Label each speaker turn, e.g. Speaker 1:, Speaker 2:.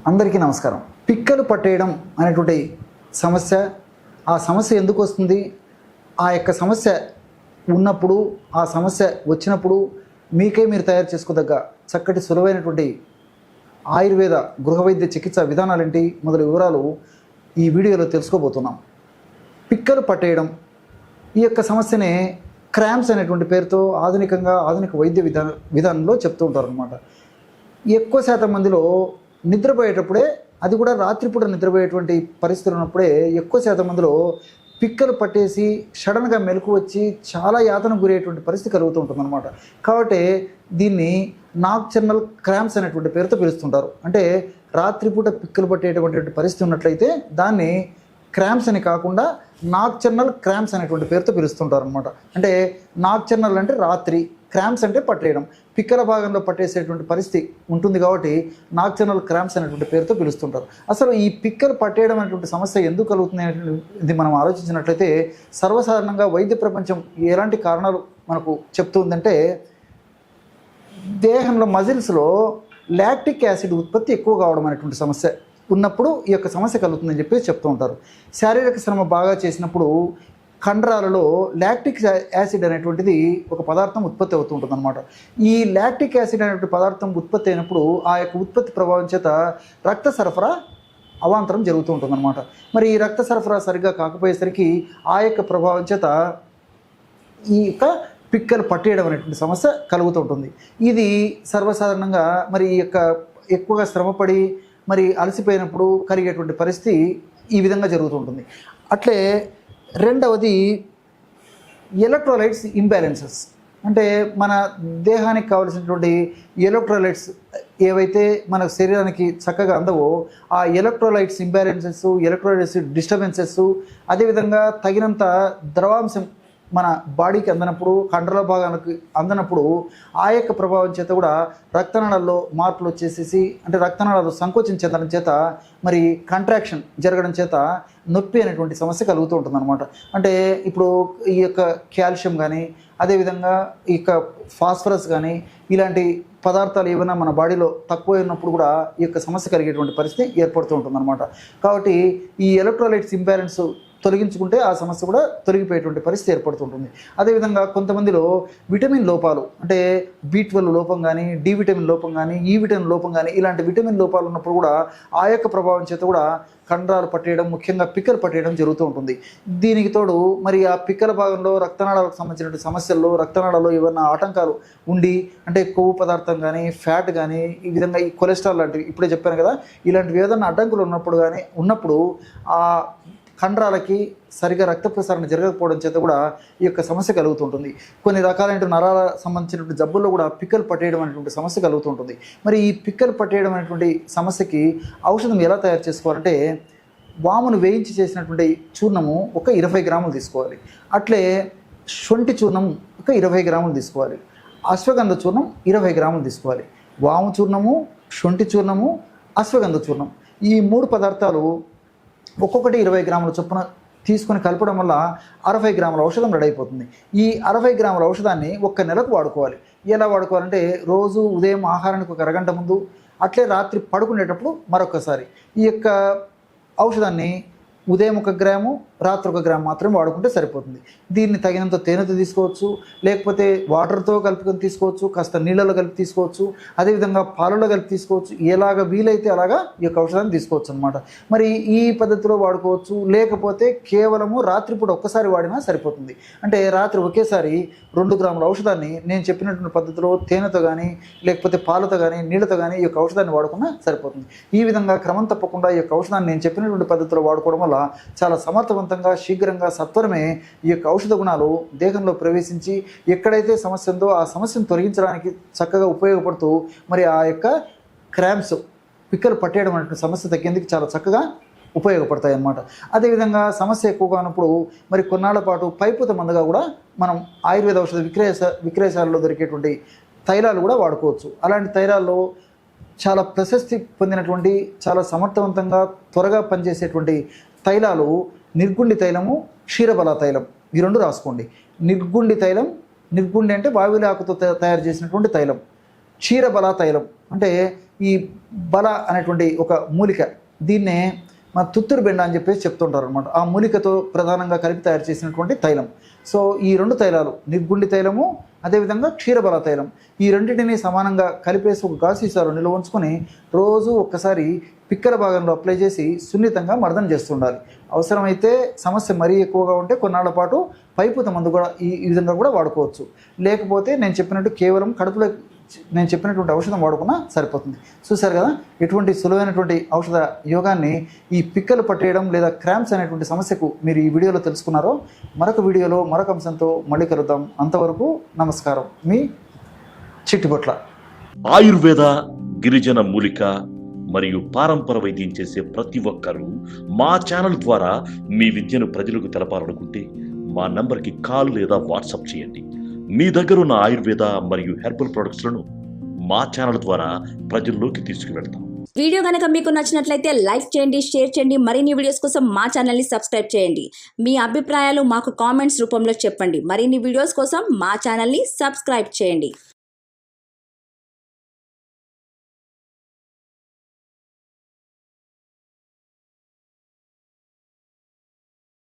Speaker 1: అందరికీ నమస్కారం. పిక్కలు పట్టేయడం అనేటువంటి సమస్య, ఆ సమస్య ఎందుకు వస్తుంది, ఆ యొక్క సమస్య ఉన్నప్పుడు, ఆ సమస్య వచ్చినప్పుడు మీకే మీరు తయారు చేసుకోదగ్గ చక్కటి సులువైనటువంటి ఆయుర్వేద గృహవైద్య చికిత్స విధానాలేంటి మొదలు వివరాలు ఈ వీడియోలో తెలుసుకోబోతున్నాం. పిక్కలు పట్టేయడం ఈ యొక్క సమస్యనే క్రాంప్స్ అనేటువంటి పేరుతో ఆధునిక వైద్య విధానంలో చెప్తూ ఉంటారు అన్నమాట. ఎక్కువ శాతం మందిలో నిద్రపోయేటప్పుడే, అది కూడా రాత్రిపూట నిద్రపోయేటువంటి పరిస్థితులు ఉన్నప్పుడే ఎక్కువ శాతం మందిలో పిక్కలు పట్టేసి సడన్గా మెలకు వచ్చి చాలా యాతన గురయ్యేటువంటి పరిస్థితి కలుగుతూ ఉంటుంది అనమాట. కాబట్టి దీన్ని నాక్టర్నల్ క్రాంప్స్ అనేటువంటి పేరుతో పిలుస్తుంటారు. అంటే రాత్రిపూట పిక్కలు పట్టేటువంటి పరిస్థితి ఉన్నట్లయితే దాన్ని క్రాంప్స్ అని కాకుండా నాక్టర్నల్ క్రాంప్స్ అనేటువంటి పేరుతో పిలుస్తుంటారు అనమాట. అంటే నాక్టర్నల్ అంటే రాత్రి, క్రాంప్స్ అంటే పట్టేయడం, పిక్కల భాగంలో పట్టేసేటువంటి పరిస్థితి ఉంటుంది కాబట్టి నాక్టర్నల్ క్రాంప్స్ అనేటువంటి పేరుతో పిలుస్తుంటారు. అసలు ఈ పిక్కలు పట్టేయడం అనేటువంటి సమస్య ఎందుకు కలుగుతుంది అనేది మనం ఆలోచించినట్లయితే సర్వసాధారణంగా వైద్య ప్రపంచం ఎలాంటి కారణాలు మనకు చెప్తుందంటే, దేహంలో మజిల్స్లో లాక్టిక్ యాసిడ్ ఉత్పత్తి ఎక్కువ కావడం అనేటువంటి సమస్య ఉన్నప్పుడు ఈ యొక్క సమస్య కలుగుతుందని చెప్పి చెప్తూ ఉంటారు. శారీరక శ్రమ బాగా చేసినప్పుడు కండరాలలో లాక్టిక్ యాసిడ్ అనేటువంటిది ఒక పదార్థం ఉత్పత్తి అవుతూ ఉంటుంది అనమాట. ఈ లాక్టిక్ యాసిడ్ అనేటువంటి పదార్థం ఉత్పత్తి అయినప్పుడు ఆ యొక్క ఉత్పత్తి ప్రభావం చేత రక్త సరఫరా అవాంతరం జరుగుతూ ఉంటుంది అనమాట. మరి ఈ రక్త సరఫరా సరిగ్గా కాకపోయేసరికి ఆ యొక్క ప్రభావం చేత ఈ యొక్క పిక్కలు పట్టేయడం అనేటువంటి సమస్య కలుగుతూ ఉంటుంది. ఇది సర్వసాధారణంగా మరి ఈ యొక్క ఎక్కువగా శ్రమపడి మరి అలసిపోయినప్పుడు కలిగేటువంటి పరిస్థితి ఈ విధంగా జరుగుతూ ఉంటుంది. అట్లే రెండవది ఎలక్ట్రోలైట్స్ ఇంబ్యాలెన్సెస్. అంటే మన దేహానికి కావలసినటువంటి ఎలక్ట్రోలైట్స్ ఏవైతే మన శరీరానికి చక్కగా అందవో ఆ ఎలక్ట్రోలైట్స్ ఇంబ్యాలెన్సెస్, ఎలక్ట్రోలైట్స్ డిస్టర్బెన్సెస్, అదేవిధంగా తగినంత ద్రవాంశం మన బాడీకి అందనప్పుడు, కండరాల భాగానికి అందనప్పుడు ఆ యొక్క ప్రభావం చేత కూడా రక్తనాళాల్లో మార్పులు వచ్చేసేసి, అంటే రక్తనాళాలు సంకోచం చెందడం చేత మరి కంట్రాక్షన్ జరగడం చేత నొప్పి అనేటువంటి సమస్య కలుగుతూ ఉంటుంది అనమాట. అంటే ఇప్పుడు ఈ యొక్క కాల్షియం కానీ, అదేవిధంగా ఈ యొక్క ఫాస్ఫరస్ కానీ, ఇలాంటి పదార్థాలు ఏమైనా మన బాడీలో తక్కువ ఉన్నప్పుడు కూడా ఈ యొక్క సమస్య కలిగేటువంటి పరిస్థితి ఏర్పడుతూ ఉంటుంది అనమాట. కాబట్టి ఈ ఎలక్ట్రోలైట్స్ ఇంబ్యాలెన్స్ తొలగించుకుంటే ఆ సమస్య కూడా తొలగిపోయేటువంటి పరిస్థితి ఏర్పడుతుంటుంది. అదేవిధంగా కొంతమందిలో విటమిన్ లోపాలు, అంటే B12 లోపం కానీ, డి విటమిన్ లోపం కానీ, ఈ విటమిన్ లోపం కానీ, ఇలాంటి విటమిన్ లోపాలు ఉన్నప్పుడు కూడా ఆ యొక్క ప్రభావం చేత కూడా కండరాలు పట్టేయడం, ముఖ్యంగా పిక్కలు పట్టేయడం జరుగుతూ ఉంటుంది. దీనికి తోడు మరి ఆ పిక్కల భాగంలో రక్తనాళాలకు సంబంధించిన సమస్యల్లో, రక్తనాళాల్లో ఏమైనా ఆటంకాలు ఉండి, అంటే కొవ్వు పదార్థం కానీ, ఫ్యాట్ కానీ, ఈ విధంగా ఈ కొలెస్ట్రాల్ లాంటివి ఇప్పుడే చెప్పాను కదా, ఇలాంటివి ఏదైనా అడ్డంకులు ఉన్నప్పుడు ఆ కండరాలకి సరిగా రక్త ప్రసారణ జరగకపోవడం చేత కూడా ఈ యొక్క సమస్య కలుగుతుంటుంది. కొన్ని రకాలైన నరాల సంబంధించినటువంటి జబ్బుల్లో కూడా పిక్కలు పట్టేయడం అనేటువంటి సమస్య కలుగుతుంటుంది. మరి ఈ పిక్కలు పట్టేయడం అనేటువంటి సమస్యకి ఔషధం ఎలా తయారు చేసుకోవాలంటే, వామును వేయించి చేసినటువంటి చూర్ణము ఒక 20 గ్రాములు తీసుకోవాలి. అట్లే శొంఠి చూర్ణం ఒక 20 గ్రాములు తీసుకోవాలి. అశ్వగంధ చూర్ణం 20 గ్రాములు తీసుకోవాలి. వాము చూర్ణము, శొంఠి చూర్ణము, అశ్వగంధ చూర్ణం, ఈ 3 పదార్థాలు ఒక్కొక్కటి 20 గ్రాముల చొప్పున తీసుకొని కలపడం వల్ల 60 గ్రాముల ఔషధం రెడీ అయిపోతుంది. ఈ 60 గ్రాముల ఔషధాన్ని 1 నెలకు వాడుకోవాలి. ఎలా వాడుకోవాలంటే, రోజు ఉదయం ఆహారానికి ఒక అరగంట ముందు, అట్లే రాత్రి పడుకునేటప్పుడు మరొకసారి ఈ యొక్క ఔషధాన్ని ఉదయం 1 గ్రాము, రాత్రి 1 గ్రాము మాత్రం వాడుకుంటే సరిపోతుంది. దీన్ని తగినంత తేనెతో తీసుకోవచ్చు, లేకపోతే వాటర్తో కలుపుకొని తీసుకోవచ్చు, కాస్త నీళ్ళలో కలిపి తీసుకోవచ్చు, అదేవిధంగా పాలలో కలిపి తీసుకోవచ్చు. ఎలాగ వీలైతే అలాగా ఈ యొక్క ఔషధాన్ని తీసుకోవచ్చు అనమాట. మరి ఈ పద్ధతిలో వాడుకోవచ్చు. లేకపోతే కేవలము రాత్రిపూట ఒక్కసారి వాడినా సరిపోతుంది. అంటే రాత్రి ఒకేసారి 2 గ్రాముల ఔషధాన్ని నేను చెప్పినటువంటి పద్ధతిలో తేనెతో కానీ, లేకపోతే పాలతో కానీ, నీళ్ళతో కానీ ఈ యొక్క ఔషధాన్ని వాడుకున్నా సరిపోతుంది. ఈ విధంగా క్రమం తప్పకుండా ఈ యొక్క ఔషధాన్ని నేను చెప్పినటువంటి పద్ధతిలో వాడుకోవడం వల్ల చాలా సమర్థవంతంగా, శీఘ్రంగా, సత్వరమే ఈ యొక్క ఔషధ గుణాలు దేహంలో ప్రవేశించి ఎక్కడైతే సమస్య ఉందో ఆ సమస్యను తొలగించడానికి చక్కగా ఉపయోగపడుతూ మరి ఆ యొక్క క్రాంప్స్, పిక్కలు పట్టేయడం అనే సమస్య తగ్గేందుకు చాలా చక్కగా ఉపయోగపడతాయి అన్నమాట. అదేవిధంగా సమస్య ఎక్కువగా ఉన్నప్పుడు మరి కొన్నాళ్ల పాటు పైపుత మందుగా కూడా మనం ఆయుర్వేద ఔషధ విక్రయశాలలో దొరికేటువంటి తైలాలు కూడా వాడుకోవచ్చు. అలాంటి తైలాల్లో చాలా ప్రశస్తి పొందినటువంటి, చాలా సమర్థవంతంగా త్వరగా పనిచేసేటువంటి తైలాలు నిర్గుండి తైలము, క్షీరబల తైలం, ఈ 2 రాసుకోండి. నిర్గుండి తైలం, నిర్గుండి అంటే వావిలి ఆకుతో తయారు చేసినటువంటి తైలం. క్షీరబల తైలం అంటే ఈ బల అనేటువంటి ఒక మూలిక, దీన్నే మన తుత్తూరు బెండ అని చెప్పేసి చెప్తుంటారు అనమాట. ఆ మూలికతో ప్రధానంగా కలిపి తయారు చేసినటువంటి తైలం. సో ఈ రెండు తైలాలు, నిర్గుండి తైలము అదేవిధంగా క్షీరబల తైలం, ఈ రెండింటిని సమానంగా కలిపేసి ఒక గాజు సీసాలో నిల్వ ఉంచుకొని రోజు ఒక్కసారి పిక్కల భాగంలో అప్లై చేసి సున్నితంగా మర్దన చేస్తుండాలి. అవసరమైతే సమస్య మరీ ఎక్కువగా ఉంటే కొన్నాళ్ల పాటు పైపుత మందు కూడా ఈ విధంగా కూడా వాడుకోవచ్చు. లేకపోతే నేను చెప్పినట్టు కేవలం కడుపులో నేను చెప్పినటువంటి ఔషధం వాడుకున్నా సరిపోతుంది. చూశారు కదా ఎటువంటి సులువైనటువంటి ఔషధ యోగాన్ని ఈ పిక్కలు పట్టేయడం లేదా క్రాంప్స్ అనేటువంటి సమస్యకు మీరు ఈ వీడియోలో తెలుసుకున్నారో. మరొక వీడియోలో మరొక అంశంతో మళ్ళీ కలుద్దాం. అంతవరకు నమస్కారం. మీ చిట్టిపొట్ల.
Speaker 2: ఆయుర్వేద, గిరిజన మూలిక మరియు పారంపర వైద్యం చేసే ప్రతి ఒక్కరూ మా ఛానల్ ద్వారా మీ విద్యను ప్రజలకు తెలపాలనుకుంటే మా నంబర్కి కాల్ లేదా వాట్సాప్ చేయండి. మీ దగ్గర ఉన్న ఆయుర్వేద మరియు హెర్బల్ ప్రొడక్ట్స్లను మా ఛానల్ ద్వారా ప్రజల్లోకి తీసుకువెళ్తాం.
Speaker 3: వీడియో కనుక మీకు నచ్చినట్లయితే లైక్ చేయండి, షేర్ చేయండి. మరిన్ని వీడియోస్ కోసం మా ఛానల్ని సబ్స్క్రైబ్ చేయండి. మీ అభిప్రాయాలు మాకు కామెంట్స్ రూపంలో చెప్పండి. మరిన్ని వీడియోస్ కోసం మా ఛానల్ని సబ్స్క్రైబ్ చేయండి.